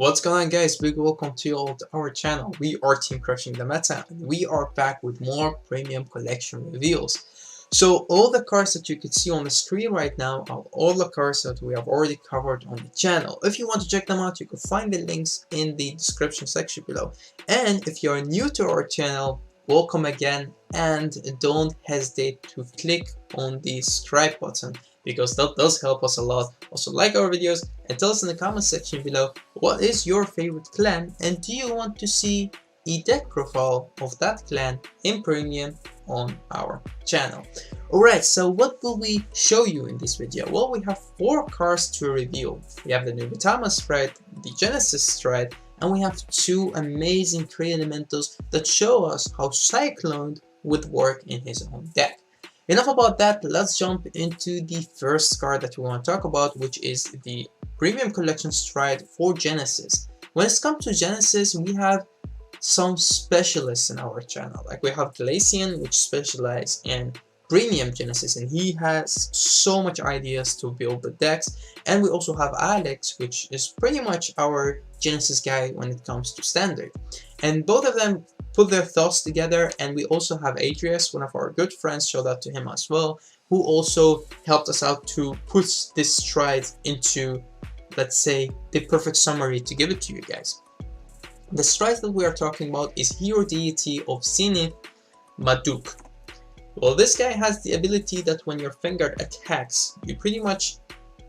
What's going on, guys? Big welcome to all to our channel. We are Team Crushing the Meta, and we are back with more premium collection reveals. So all the cards that you can see on the screen right now are all the cards that we have already covered on the channel. If you want to check them out, you can find the links in the description section below. And if you are new to our channel, welcome again, and don't hesitate to click on the subscribe button because that does help us a lot. Also, like our videos and tell us in the comment section below what is your favorite clan, and do you want to see a deck profile of that clan in premium on our channel. Alright, so what will we show you in this video? Well, we have 4 cards to review. We have the new Nugutama Stride, the Genesis Stride, and we have 2 amazing Cray elementals that show us how Cyclone would work in his own deck. Enough about that, let's jump into the first card that we want to talk about, which is the Premium Collection Stride for Genesis. When it comes to Genesis, we have some specialists in our channel. Like we have Glacian, which specializes in Premium Genesis, and he has so much ideas to build the decks. And we also have Alex, which is pretty much our Genesis guy when it comes to Standard. And both of them put their thoughts together, and we also have Adrius, one of our good friends, shout out to him as well, who also helped us out to put this stride into, let's say, the perfect summary to give it to you guys. The stride that we are talking about is Hero Deity of Zenith, Marduk. Well, this guy has the ability that when your Vanguard attacks, you pretty much,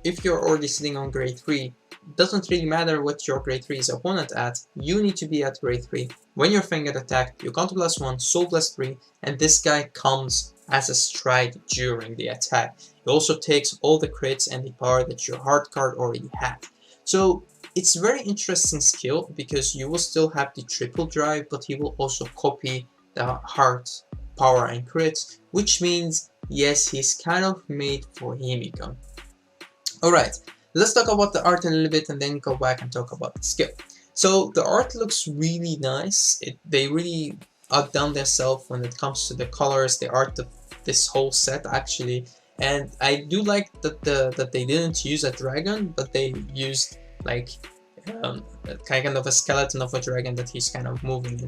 if you're already sitting on grade 3, doesn't really matter what your grade 3 is opponent at, you need to be at grade 3. When your Vanguard attacked, you counter +1, soul +3, and this guy comes as a stride during the attack. He also takes all the crits and the power that your hard card already had. So it's very interesting skill because you will still have the triple drive, but he will also copy the hard power and crits, which means yes, he's kind of made for Himiko. Alright, let's talk about the art a little bit and then go back and talk about the skill. So the art looks really nice. They really outdone themselves when it comes to the colors, the art of this whole set actually. And I do like that they didn't use a dragon, but they used like kind of a skeleton of a dragon that he's kind of moving.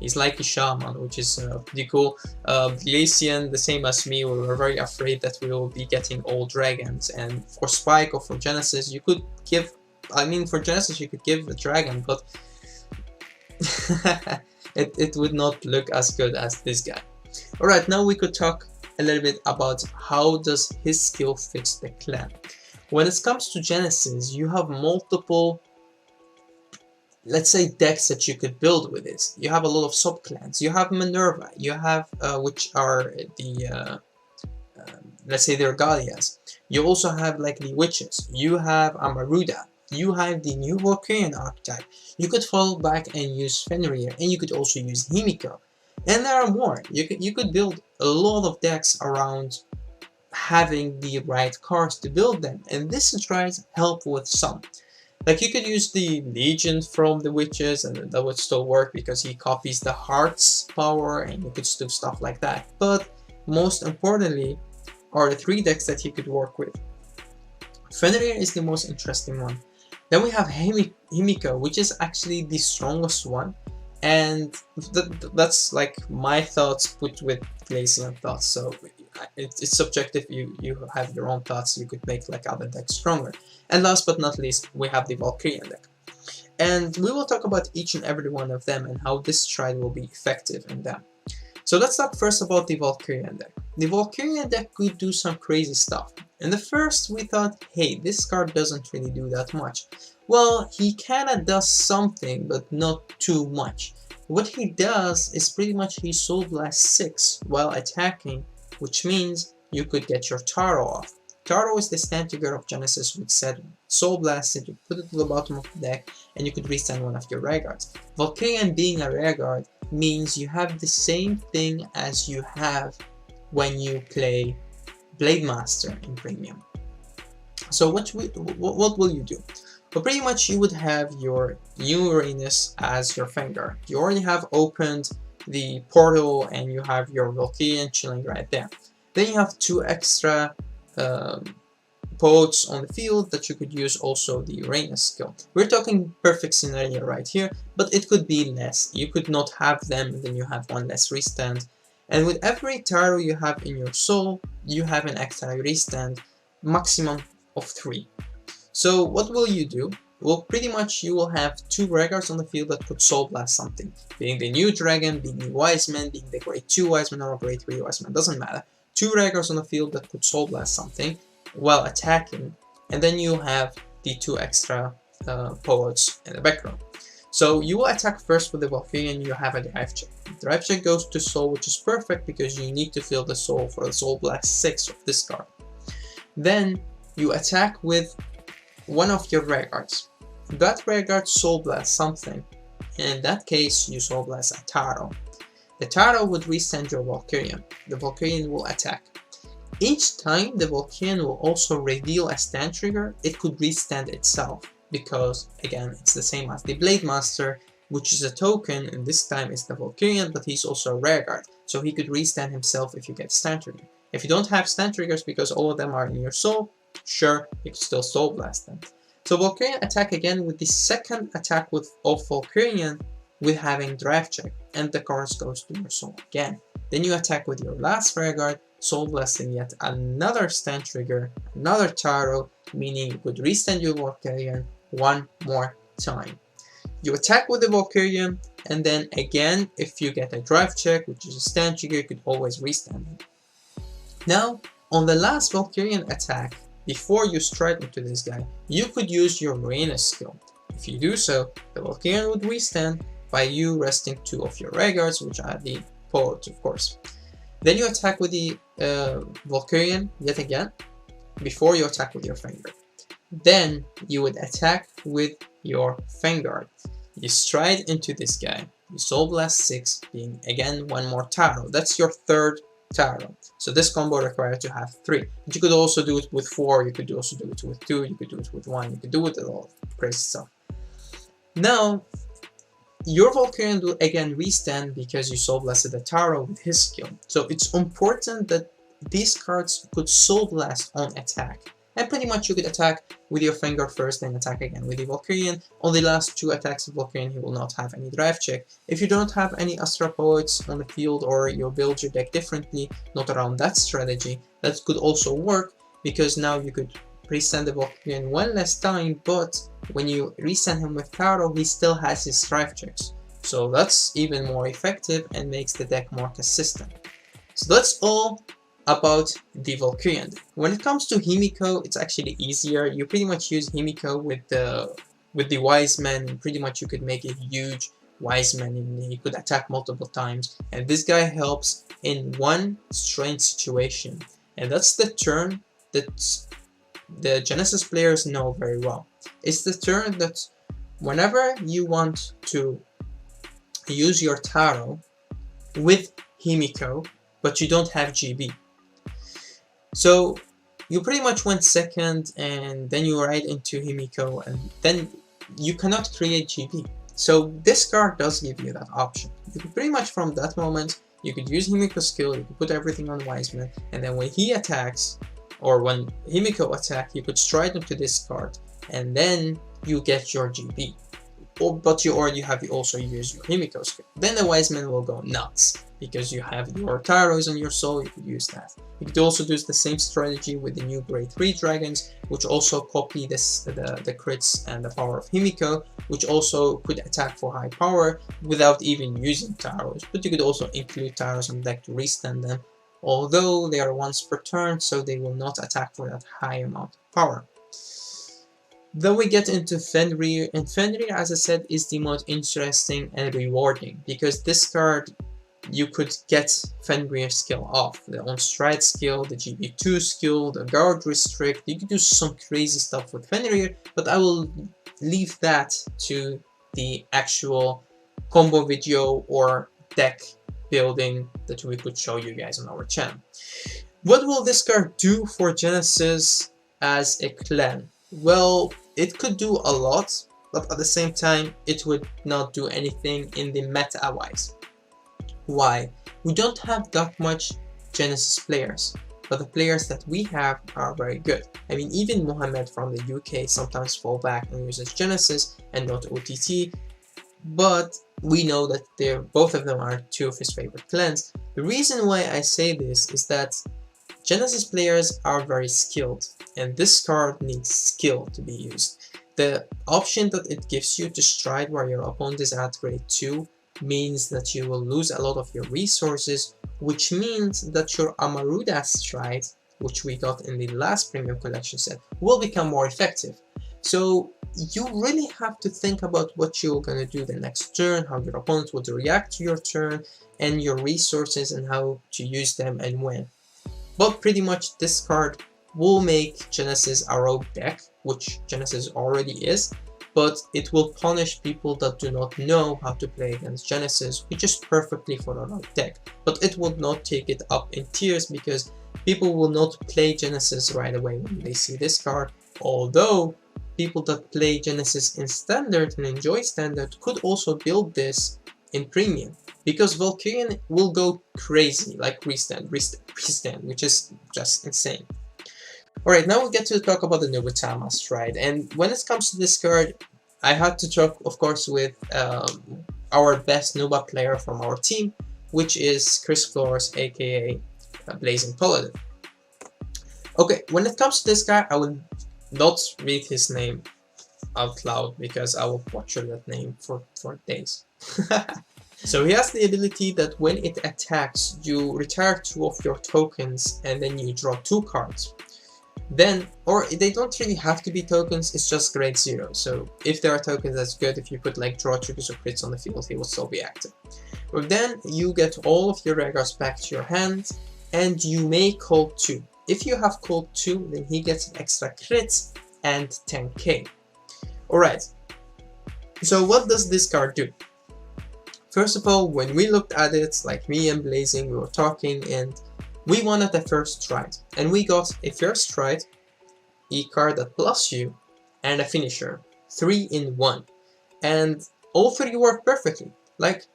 He's like a shaman, which is pretty cool. Glacian, the same as me, we were very afraid that we will be getting all dragons, and for Spike or for Genesis you could give, I mean for Genesis you could give a dragon, but it would not look as good as this guy. Alright, now we could talk a little bit about how does his skill fits the clan. When it comes to Genesis, you have multiple, let's say, decks that you could build with this. You have a lot of sub-clans. You have Minerva, you have, which are the, let's say they're Galias. You also have like the Witches. You have Amaruda. You have the new Valkyrian archetype. You could fall back and use Fenrir, and you could also use Himiko. And there are more. You could build a lot of decks around having the right cards to build them, and this tries help with some. Like you could use the Legion from the Witches, and that would still work because he copies the Heart's power, and you could do stuff like that. But most importantly are the 3 decks that you could work with. Fenrir is the most interesting one. Then we have Himiko, which is actually the strongest one, and that's like my thoughts put with Glacian thoughts. So it's subjective. You have your own thoughts. You could make like other decks stronger. And last but not least, we have the Valkyrian deck, and we will talk about each and every one of them and how this stride will be effective in them. So let's talk first about the Valkyrian deck. The Valkyrian deck could do some crazy stuff. In the first, we thought, hey, this card doesn't really do that much. Well, he kinda does something, but not too much. What he does is pretty much he Soul Blast 6 while attacking, which means you could get your Taro off. Taro is the stand trigger of Genesis, which said Soul Blasted, you put it to the bottom of the deck, and you could restand one of your rare guards. Valkyrian being a rare guard means you have the same thing as you have when you play Blade Master in Premium. So what will you do? Well, pretty much you would have your Uranus as your Vanguard. You already have opened the portal and you have your Valkyrian chilling right there. Then you have 2 extra poets on the field that you could use also the Uranus skill. We're talking perfect scenario right here, but it could be less. You could not have them, then you have one less restand. And with every Taro you have in your soul, you have an extra restand, maximum of 3. So what will you do? Well, pretty much you will have 2 Regards on the field that could Soul Blast something. Being the new Dragon, being the Wise Man, being the Grade 2 Wise Man or Grade 3 Wise Man, doesn't matter. 2 Regards on the field that could Soul Blast something while attacking, and then you have the 2 extra poets in the background. So you will attack first with the Valkyrian, you have a drive check. The drive check goes to soul, which is perfect because you need to fill the soul for the Soul Blast 6 of this card. Then you attack with one of your Regards. That Regard Soul Blast something. In that case, you Soul Blast a Taro. The Taro would restand your Valkyrian. The Valkyrian will attack. Each time the Valkyrian will also reveal a stand trigger, it could restand itself. Because, again, it's the same as the Blade Master, which is a token, and this time it's the Valkyrian, but he's also a Rearguard, so he could restand himself if you get stand trigger. If you don't have stand triggers because all of them are in your soul, sure, you can still Soul Blast them. So Valkyrian attack again with the second attack of Valkyrian with having draft check, and the cards goes to your soul again. Then you attack with your last Rearguard, Soul Blasting yet another stand trigger, another Taro, meaning you could restand your Valkyrian one more time. You attack with the Valkyrian, and then again, if you get a drive check, which is a stand trigger, you could always restand it. Now, on the last Valkyrian attack, before you strike into this guy, you could use your Uranus skill. If you do so, the Valkyrian would restand by you resting 2 of your Regards, which are the poets, of course. Then you attack with the Valkyrian yet again, before you attack with your Vanguard. Then you would attack with your Vanguard. You stride into this guy. You Soul Blast 6, being again one more Taro. That's your third Taro. So this combo requires to have 3. But you could also do it with 4, you could also do it with 2, you could do it with 1, you could do it with all crazy stuff. Now, your Valkyrian will again restand because you Soul Blasted the Taro with his skill. So it's important that these cards could Soul Blast on attack. And pretty much you could attack with your Vanguard first, then attack again with the Valkyrian. On the last 2 attacks of Valkyrian, he will not have any drive check. If you don't have any Astra Poets on the field or you build your deck differently, not around that strategy, that could also work because now you could restand the Valkyrian one less time, but when you restand him with Taro, he still has his drive checks. So that's even more effective and makes the deck more consistent. So that's all about the Valkyrian. When it comes to Himiko, it's actually easier. You pretty much use Himiko with the Wise Man. Pretty much you could make a huge Wise Man and he could attack multiple times. And this guy helps in one strange situation. And that's the turn that the Genesis players know very well. It's the turn that whenever you want to use your Taro with Himiko, but you don't have GB. So you pretty much went second and then you ride into Himiko and then you cannot create GB. So this card does give you that option. You could pretty much from that moment, you could use Himiko's skill, you could put everything on Wiseman, and then when he attacks, or when Himiko attacks, you could stride into this card and then you get your GB. But you already have also used your Himiko skill. Then the Wiseman will go nuts because you have your Taros on your soul, you could use that. You could also do the same strategy with the new Grade 3 dragons, which also copy the crits and the power of Himiko, which also could attack for high power without even using Taros. But you could also include Taros on deck to restand them, although they are once per turn, so they will not attack for that high amount of power. Then we get into Fenrir, and Fenrir, as I said, is the most interesting and rewarding because this card you could get Fenrir's skill off. The on-stride skill, the GB2 skill, the guard restrict, you could do some crazy stuff with Fenrir, but I will leave that to the actual combo video or deck building that we could show you guys on our channel. What will this card do for Genesis as a clan? Well, it could do a lot, but at the same time, it would not do anything in the meta-wise. Why? We don't have that much Genesis players. but the players that we have are very good. I mean, even Mohammed from the UK sometimes fall back and uses Genesis and not OTT, but we know that both of them are two of his favorite clans. The reason why I say this is that Genesis players are very skilled, and this card needs skill to be used. The option that it gives you to stride while your opponent is at grade 2 means that you will lose a lot of your resources, which means that your Amaruda stride, which we got in the last premium collection set, will become more effective. So you really have to think about what you're going to do the next turn, how your opponent would react to your turn, and your resources and how to use them and when. But pretty much this card will make Genesis a rogue deck, which Genesis already is, but it will punish people that do not know how to play against Genesis, which is perfectly for a rogue deck. But it will not take it up in tiers because people will not play Genesis right away when they see this card, although people that play Genesis in Standard and enjoy Standard could also build this in Premium, because Valkyrian will go crazy, like restand, which is just insane. Alright, now we get to talk about the Nobutama stride, and when it comes to this card, I had to talk, of course, with our best Nuba player from our team, which is Chris Flores, aka Blazing Paladin. Okay, when it comes to this guy, I will not read his name out loud because I will butcher that name for days. So he has the ability that when it attacks, you retire 2 of your tokens and then you draw 2 cards. Then, or they don't really have to be tokens, it's just grade 0. So if there are tokens, that's good. If you put like draw triggers or crits on the field, he will still be active. But then you get all of your Regards back to your hand and you may call 2. If you have called 2, then he gets an extra crits and 10k. Alright, so what does this card do? First of all, when we looked at it, like me and Blazing, we were talking and we wanted the first stride. And we got a first stride, a card that plus you, and a finisher. 3 in 1. And all 3 work perfectly. Like,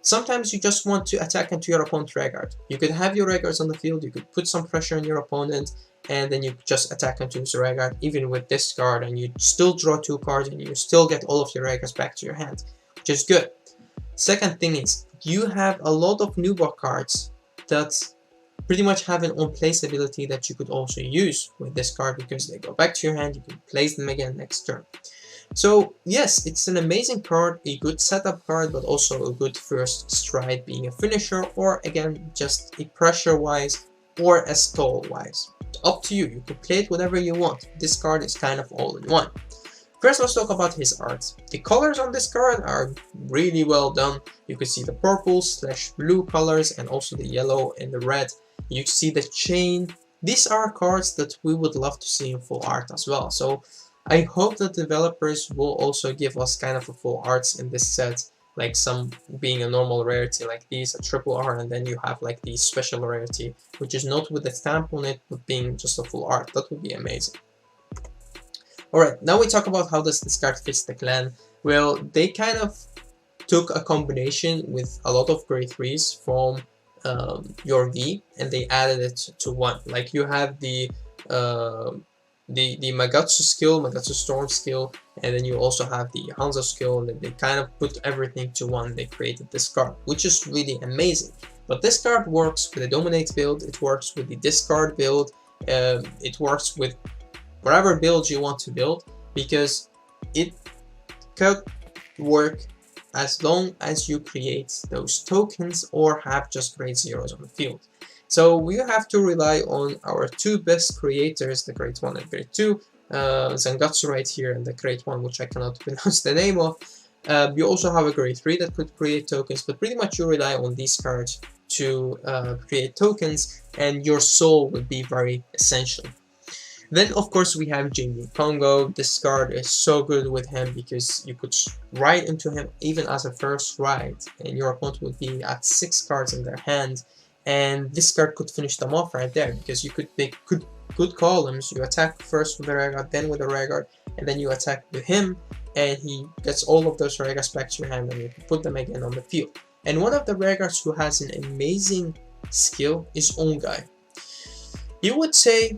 sometimes you just want to attack into your opponent's Regard. You could have your Regards on the field, you could put some pressure on your opponent, and then you just attack into his Regard, even with this card, and you still draw 2 cards, and you still get all of your Regards back to your hand, which is good. Second thing is, you have a lot of Nuba cards that pretty much have an on-place ability that you could also use with this card because they go back to your hand, you can place them again next turn. So yes, it's an amazing card, a good setup card, but also a good first stride being a finisher, or again, just a pressure-wise or a stall-wise. Up to you, you can play it whatever you want. This card is kind of all in one. First, let's talk about his art. The colors on this card are really well done. You can see the purple/blue colors and also the yellow and the red. You see the chain. These are cards that we would love to see in full art as well. So I hope that developers will also give us kind of a full arts in this set, like some being a normal rarity like these, a triple R, and then you have like the special rarity, which is not with a stamp on it, but being just a full art. That would be amazing. Alright, now we talk about how does this card fits the clan. Well, they kind of took a combination with a lot of grade 3s from your V, and they added it to 1. Like you have the Magatsu skill, Magatsu Storm skill, and then you also have the Hanzo skill, and they kind of put everything to 1. They created this card, which is really amazing. But this card works with the Dominate build, it works with the Discard build, it works with whatever build you want to build, because it could work as long as you create those tokens or have just grade 0s on the field. So we have to rely on our 2 best creators, the grade 1 and grade 2, Zangatsu right here and the grade 1, which I cannot pronounce the name of. You also have a grade 3 that could create tokens, but pretty much you rely on these cards to create tokens, and your soul would be very essential. Then of course we have Jamie Congo. This card is so good with him because you could ride into him even as a first ride, and your opponent would be at 6 cards in their hand, and this card could finish them off right there because you could make good columns. You attack first with a Regard, then with a Regard, and then you attack with him, and he gets all of those Regards back to your hand, and you can put them again on the field. And one of the Regards who has an amazing skill is Ongai. You would say,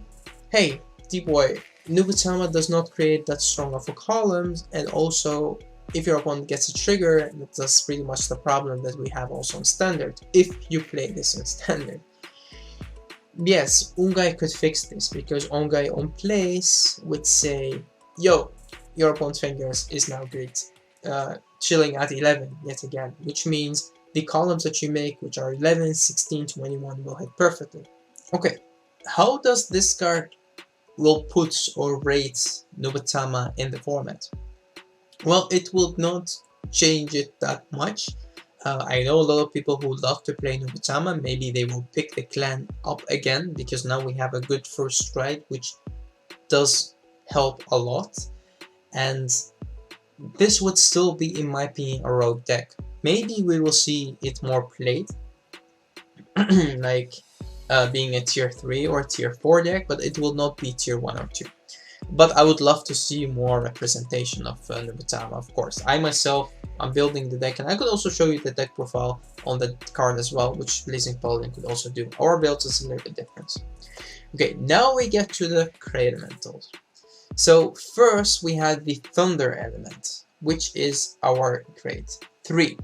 hey, D-boy, Nubutama does not create that strong of a column, and also if your opponent gets a trigger, that's pretty much the problem that we have also in standard, if you play this in standard. Yes, Ungai could fix this, because Ungai on place would say, yo, your opponent's fingers is now great, chilling at 11 yet again, which means the columns that you make, which are 11, 16, 21, will hit perfectly. Okay, how does this card will put or rate Nubutama in the format? Well, it will not change it that much. I know a lot of people who love to play Nubutama. Maybe they will pick the clan up again, because now we have a good first strike, which does help a lot. And this would still be, in my opinion, a rogue deck. Maybe we will see it more played, like being a tier 3 or tier 4 deck, but it will not be tier 1 or 2. But I would love to see more representation of Nubutama, of course. I myself, I'm building the deck, and I could also show you the deck profile on the card as well, which Blazing Paladin could also do. Our build is a little bit different. Okay, now we get to the Cray elementals. So first we had the Thunder element, which is our grade 3.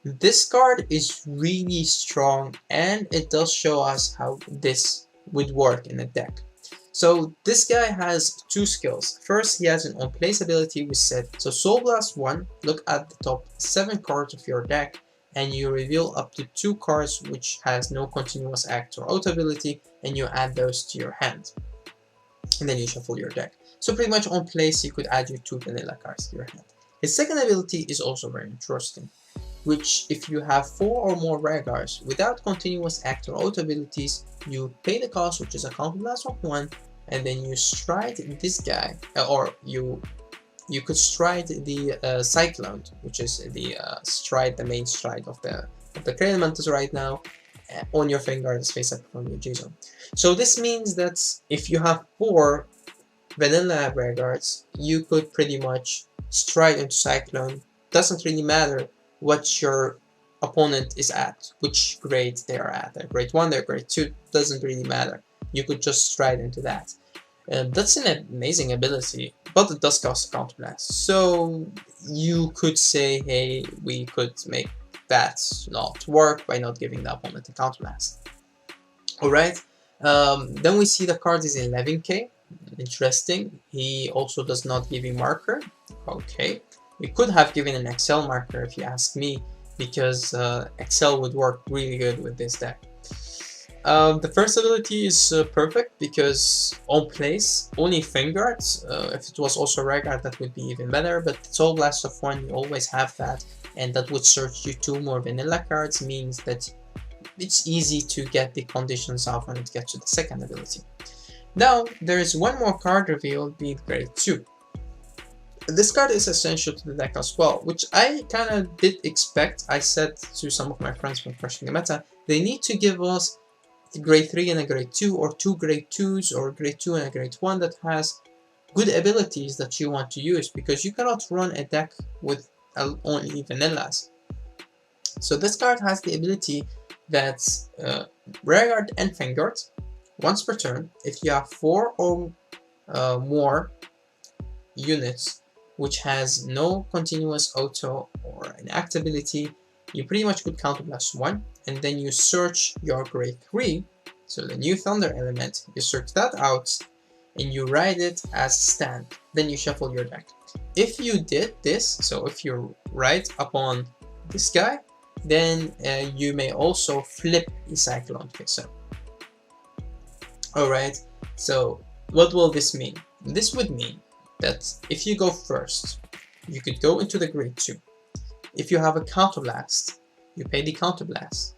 This card is really strong, and it does show us how this would work in a deck. So this guy has 2 skills. First, he has an on-place ability we set. So Soul Blast 1, look at the top 7 cards of your deck, and you reveal up to 2 cards which has no continuous act or auto ability, and you add those to your hand. And then you shuffle your deck. So pretty much on place, you could add your 2 vanilla cards to your hand. His second ability is also very interesting, which if you have 4 or more rare cards without continuous act or auto abilities, you pay the cost, which is a counter blast of 1, and then you stride this guy, or you could stride the Cyclone, which is the stride, the main stride of the Cray elementals right now, on your Vanguard face up from your G-Zone. So this means that if you have 4 vanilla rare cards, you could pretty much stride into Cyclone. Doesn't really matter what your opponent is at, which grade they are at. They're grade 1, they're grade 2, doesn't really matter. You could just stride into that. That's an amazing ability, but it does cost a counterblast. So you could say, hey, we could make that not work by not giving the opponent a counterblast. Alright, then we see the card is 11k. Interesting. He also does not give you marker. Okay. We could have given an Excel marker if you ask me, because Excel would work really good with this deck. The first ability is perfect, because on place, only Vanguard. If it was also Vanguard, that would be even better, but Soul Blast of 1, you always have that, and that would search you 2 more vanilla cards, means that it's easy to get the conditions off when it gets to the second ability. Now, there is one more card revealed, being grade 2. This card is essential to the deck as well, which I kind of did expect. I said to some of my friends when crushing the meta, they need to give us a grade 3 and a grade 2, or 2 grade 2s, or grade 2 and a grade 1 that has good abilities that you want to use, because you cannot run a deck with only vanillas. So this card has the ability that Rearguard and Vanguard, once per turn, if you have 4 or more units which has no continuous auto or an act ability, you pretty much could counterblast 1, and then you search your grade 3, so the new Thunder element, you search that out, and you write it as stand. Then you shuffle your deck. If you did this, so if you write upon this guy, then you may also flip the Cyclone face-up. Alright, so what will this mean? This would mean that if you go first, you could go into the grade 2. If you have a counterblast, you pay the counterblast,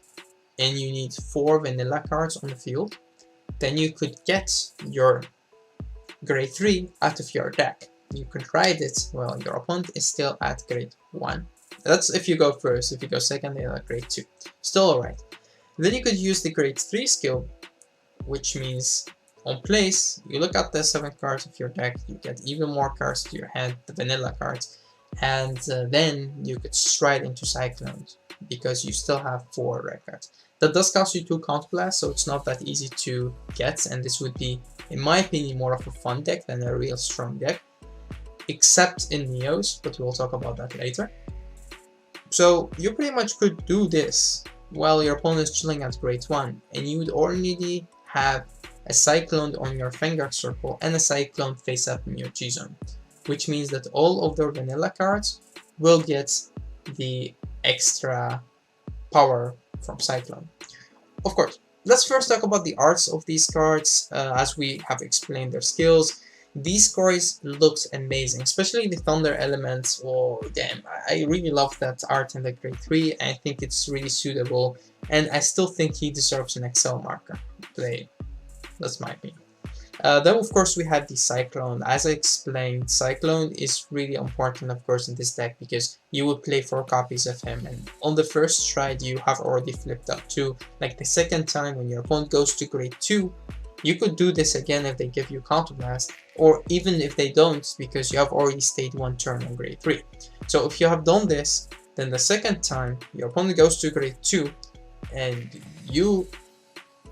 and you need 4 vanilla cards on the field, then you could get your grade 3 out of your deck. You could ride it while your opponent is still at grade 1. That's if you go first. If you go second, they're at grade 2. Still alright. Then you could use the grade 3 skill, which means on place, you look at the 7 cards of your deck, you get even more cards to your hand, the vanilla cards, and then you could stride into Cyclones, because you still have 4 red cards. That does cost you 2 counterblast, so it's not that easy to get, and this would be, in my opinion, more of a fun deck than a real strong deck, except in Neos, but we'll talk about that later. So you pretty much could do this while your opponent is chilling at grade 1, and you would already have a Cyclone on your Vanguard circle and a Cyclone face up in your G-Zone, which means that all of their vanilla cards will get the extra power from Cyclone. Of course, let's first talk about the arts of these cards, as we have explained their skills. These cards looks amazing, especially the Thunder Elements. Oh damn, I really love that art in the grade 3. I think it's really suitable, and I still think he deserves an Excel marker today. That's my opinion. Then of course we have the Cyclone. As I explained, Cyclone is really important of course in this deck because you would play 4 copies of him, and on the first stride you have already flipped up 2. Like the second time when your opponent goes to grade 2, you could do this again if they give you Counterblast, or even if they don't, because you have already stayed 1 turn on grade 3. So if you have done this, then the second time your opponent goes to grade 2 and you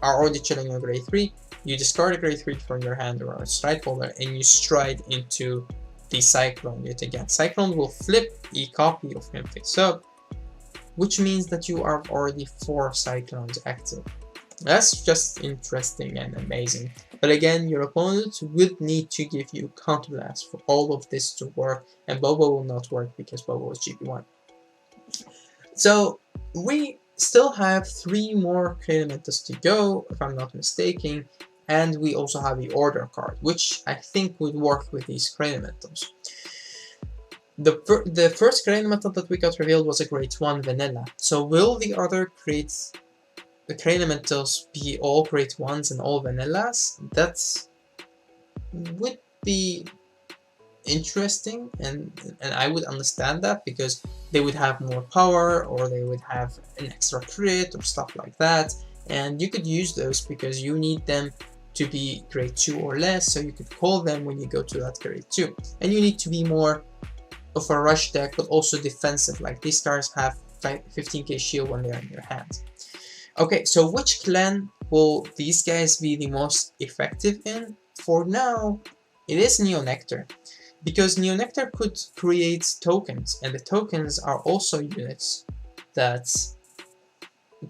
are already chilling on grade 3, you discard a grade 3 from your hand or a stride holder and you stride into the Cyclone yet again. Cyclone will flip a copy of him face up, which means that you are already 4 Cyclones active. That's just interesting and amazing. But again, your opponent would need to give you Counterblast for all of this to work, and Bobo will not work because Bobo is GP1. So we still have 3 more Cray Elementals to go, if I'm not mistaken, and we also have the Order card, which I think would work with these Cray Elementals. The first Cray Elemental that we got revealed was a grade 1 vanilla. So will the other the Cray Elementals be all grade 1s and all vanillas? That would be interesting, and I would understand that because they would have more power, or they would have an extra crit or stuff like that, and you could use those because you need them to be grade 2 or less, so you could call them when you go to that grade 2. And you need to be more of a rush deck, but also defensive, like these cards have 15k shield when they're in your hand. Okay, so which clan will these guys be the most effective in? For now, it is Neonectar, because Neonectar could create tokens, and the tokens are also units that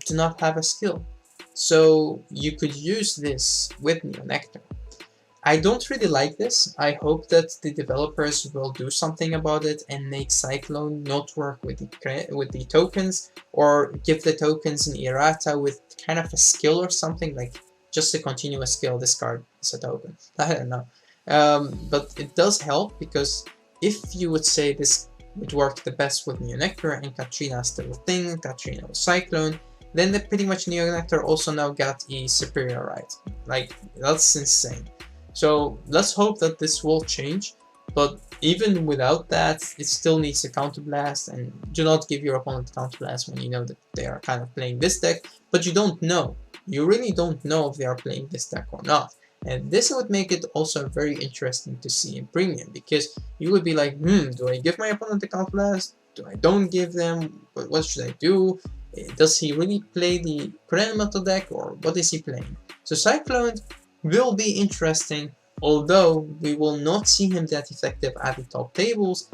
do not have a skill. So you could use this with Neonectar. I don't really like this. I hope that the developers will do something about it and make Cyclone not work with the tokens, or give the tokens an errata with kind of a skill or something, like just a continuous skill, this card is a token. I don't know. But it does help, because if you would say this would work the best with Neonectar and Katrina is still a thing, Katrina was Cyclone, then pretty much Neonectar also now got a superior right. Like, that's insane. So let's hope that this will change, but even without that, it still needs a Counterblast, and do not give your opponent Counterblast when you know that they are kind of playing this deck, but you don't know. You really don't know if they are playing this deck or not. And this would make it also very interesting to see in Premium, because you would be like, do I give my opponent the Counterblast? Do I don't give them? What should I do? Does he really play the Cray Elemental deck, or what is he playing? So Cyclone will be interesting, although we will not see him that effective at the top tables,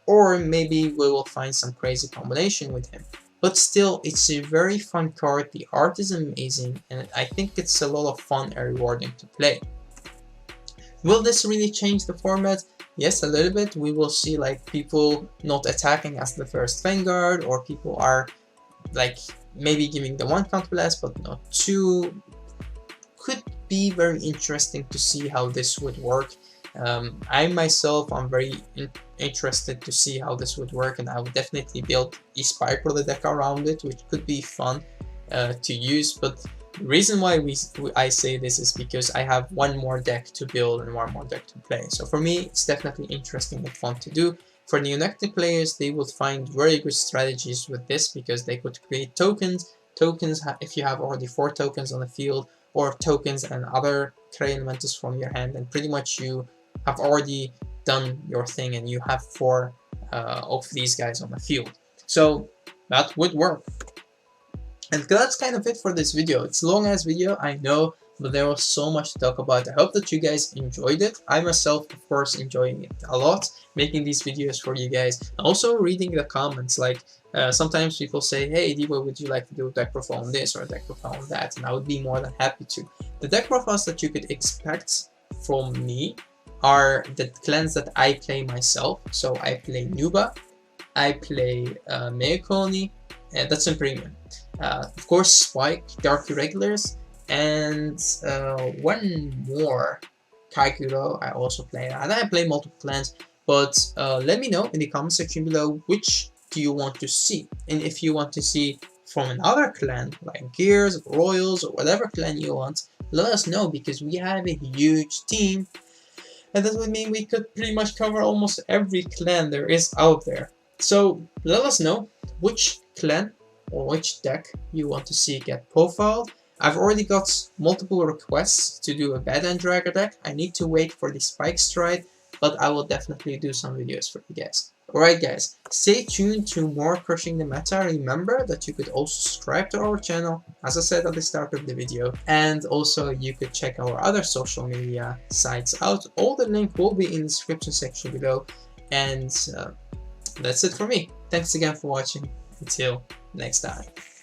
or maybe we will find some crazy combination with him. But still, it's a very fun card, the art is amazing, and I think it's a lot of fun and rewarding to play. Will this really change the format? Yes, a little bit. We will see like people not attacking as the first Vanguard, or people are like maybe giving the 1 Counterblast but not 2. Could be very interesting to see how this would work. I myself am very interested to see how this would work, and I would definitely build a Spy Pro deck around it, which could be fun to use. But the reason why I say this is because I have 1 more deck to build and 1 more deck to play. So for me, it's definitely interesting and fun to do. For Neonectar players, they would find very good strategies with this, because they could create tokens. Tokens, if you have already 4 tokens on the field, or tokens and other Cray Elementals from your hand, and pretty much you have already done your thing and you have 4 of these guys on the field. So that would work. And that's kind of it for this video. It's a long ass video, I know, but there was so much to talk about. I hope that you guys enjoyed it. I myself, of course, enjoying it a lot, making these videos for you guys. Also reading the comments, like sometimes people say, hey Devo, would you like to do a deck profile on this or a deck profile on that? And I would be more than happy to. The deck profiles that you could expect from me are the clans that I play myself. So I play Nuba, I play Meikoni, and that's in premium. Of course, Spike, Dark Irregulars, and one more, Kaikuro, I also play. And I play multiple clans, but let me know in the comment section below which do you want to see. And if you want to see from another clan, like Gears, Royals, or whatever clan you want, let us know, because we have a huge team. And that would mean we could pretty much cover almost every clan there is out there. So let us know which clan or which deck you want to see get profiled. I've already got multiple requests to do a Bad End Dragger deck. I need to wait for the Spike Stride, but I will definitely do some videos for you guys. Alright guys, stay tuned to more Crushing the Meta. Remember that you could also subscribe to our channel, as I said at the start of the video, and also you could check our other social media sites out. All the link will be in the description section below, and that's it for me. Thanks again for watching. Until next time.